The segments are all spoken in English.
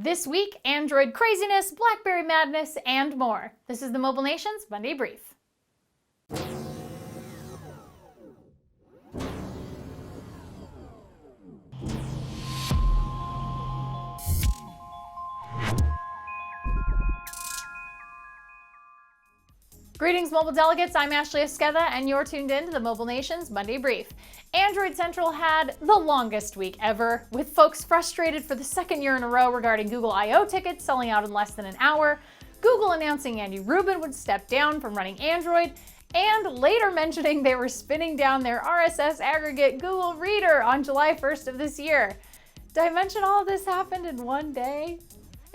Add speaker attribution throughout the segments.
Speaker 1: This week, Android craziness, BlackBerry madness, and more. This is the Mobile Nation's Monday Brief. Greetings, mobile delegates. I'm Ashley Esqueda, and you're tuned in to the Mobile Nation's Monday Brief. Android Central had the longest week ever, with folks frustrated for the second year in a row regarding Google I/O tickets selling out in less than an hour, Google announcing Andy Rubin would step down from running Android, and later mentioning they were spinning down their RSS aggregate Google Reader on July 1st of this year. Did I mention all of this happened in one day?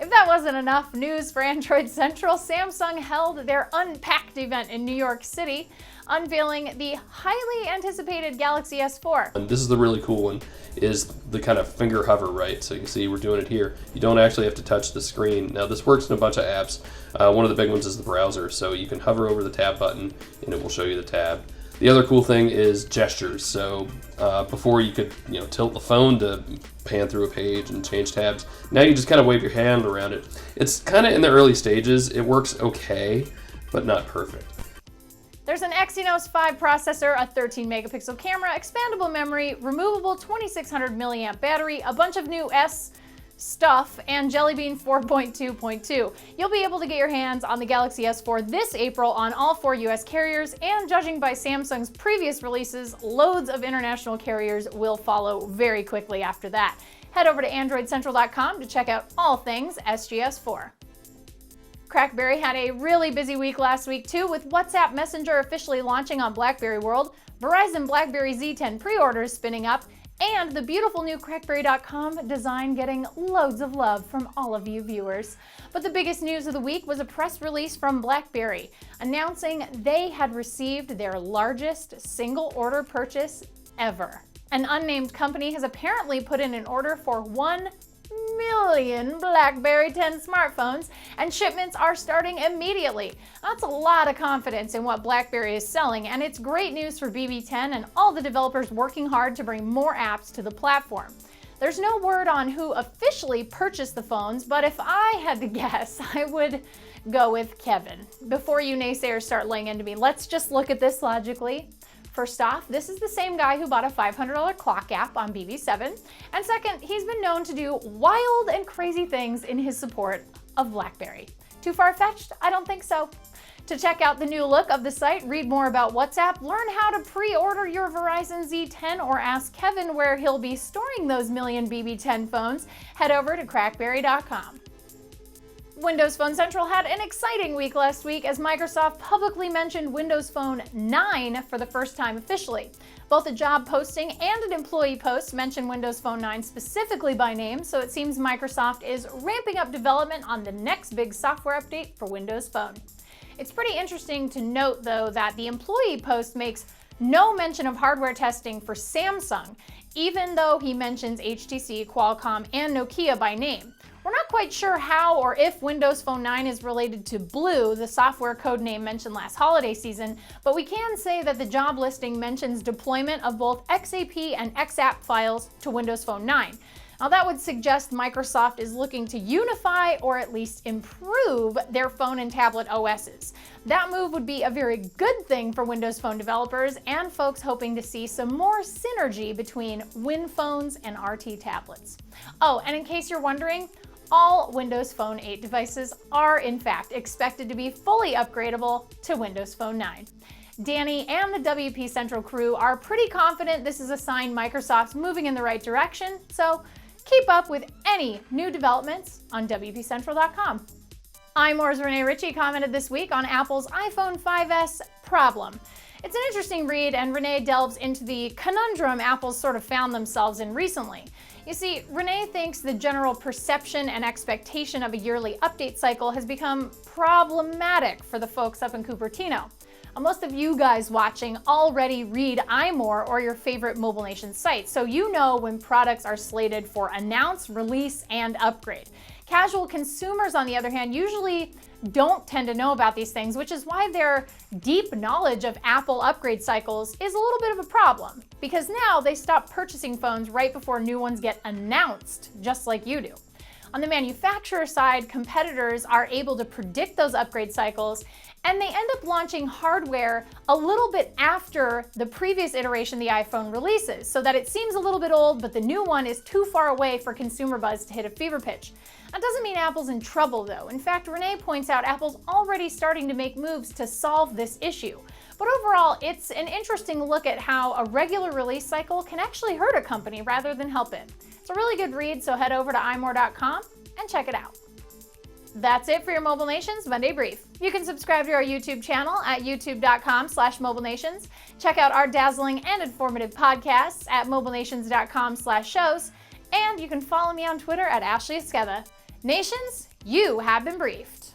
Speaker 1: If that wasn't enough news for Android Central, Samsung held their Unpacked event in New York City, unveiling the highly anticipated Galaxy S4.
Speaker 2: And this is the really cool one, is the kind of finger hover, right? So you can see we're doing it here. You don't actually have to touch the screen. Now this works in a bunch of apps. One of the big ones is the browser, so you can hover over the tab button and it will show you the tab. The other cool thing is gestures. So before you could tilt the phone to pan through a page and change tabs. Now you just kind of wave your hand around it. It's kind of in the early stages. It works okay, but not perfect.
Speaker 1: There's an Exynos 5 processor, a 13 megapixel camera, expandable memory, removable 2600 milliamp battery, a bunch of new S stuff, and Jelly Bean 4.2.2. You'll be able to get your hands on the Galaxy S4 this April on all 4 US carriers, and judging by Samsung's previous releases, loads of international carriers will follow very quickly after that. Head over to AndroidCentral.com to check out all things SGS4. CrackBerry had a really busy week last week too, with WhatsApp Messenger officially launching on BlackBerry World, Verizon BlackBerry Z10 pre-orders spinning up, and the beautiful new CrackBerry.com design getting loads of love from all of you viewers. But the biggest news of the week was a press release from BlackBerry announcing they had received their largest single order purchase ever. An unnamed company has apparently put in an order for 1 million BlackBerry 10 smartphones, and shipments are starting immediately. That's a lot of confidence in what BlackBerry is selling, and it's great news for BB10 and all the developers working hard to bring more apps to the platform. There's no word on who officially purchased the phones, but if I had to guess, I would go with Kevin. Before you naysayers start laying into me, let's just look at this logically. First off, this is the same guy who bought a $500 clock app on BB7. And second, he's been known to do wild and crazy things in his support of BlackBerry. Too far-fetched? I don't think so. To check out the new look of the site, read more about WhatsApp, learn how to pre-order your Verizon Z10, or ask Kevin where he'll be storing those million BB10 phones, head over to crackberry.com. Windows Phone Central had an exciting week last week as Microsoft publicly mentioned Windows Phone 9 for the first time officially. Both a job posting and an employee post mention Windows Phone 9 specifically by name, so it seems Microsoft is ramping up development on the next big software update for Windows Phone. It's pretty interesting to note, though, that the employee post makes no mention of hardware testing for Samsung, even though he mentions HTC, Qualcomm, and Nokia by name. We're not quite sure how or if Windows Phone 9 is related to Blue, the software codename mentioned last holiday season, but we can say that the job listing mentions deployment of both XAPP and XAPP files to Windows Phone 9. Now that would suggest Microsoft is looking to unify or at least improve their phone and tablet OSs. That move would be a very good thing for Windows Phone developers and folks hoping to see some more synergy between Win phones and RT tablets. Oh, and in case you're wondering, all Windows Phone 8 devices are, in fact, expected to be fully upgradable to Windows Phone 9. Danny and the WPCentral crew are pretty confident this is a sign Microsoft's moving in the right direction, so keep up with any new developments on WPCentral.com. iMore's Renee Ritchie commented this week on Apple's iPhone 5S problem. It's an interesting read, and Renee delves into the conundrum Apple's sort of found themselves in recently. You see, Renee thinks the general perception and expectation of a yearly update cycle has become problematic for the folks up in Cupertino. Most of you guys watching already read iMore or your favorite Mobile Nation site, so you know when products are slated for announce, release, and upgrade. Casual consumers, on the other hand, usually don't tend to know about these things, which is why their deep knowledge of Apple upgrade cycles is a little bit of a problem, because now they stop purchasing phones right before new ones get announced, just like you do. On the manufacturer side, competitors are able to predict those upgrade cycles, and they end up launching hardware a little bit after the previous iteration the iPhone releases, so that it seems a little bit old, but the new one is too far away for consumer buzz to hit a fever pitch. That doesn't mean Apple's in trouble, though. In fact, Renee points out Apple's already starting to make moves to solve this issue. But overall, it's an interesting look at how a regular release cycle can actually hurt a company rather than help it. It's a really good read, so head over to iMore.com and check it out. That's it for your Mobile Nations Monday Brief. You can subscribe to our YouTube channel at youtube.com/mobilenations. Check out our dazzling and informative podcasts at mobilenations.com/shows. And you can follow me on Twitter at Ashley Esqueda. Nations, you have been briefed.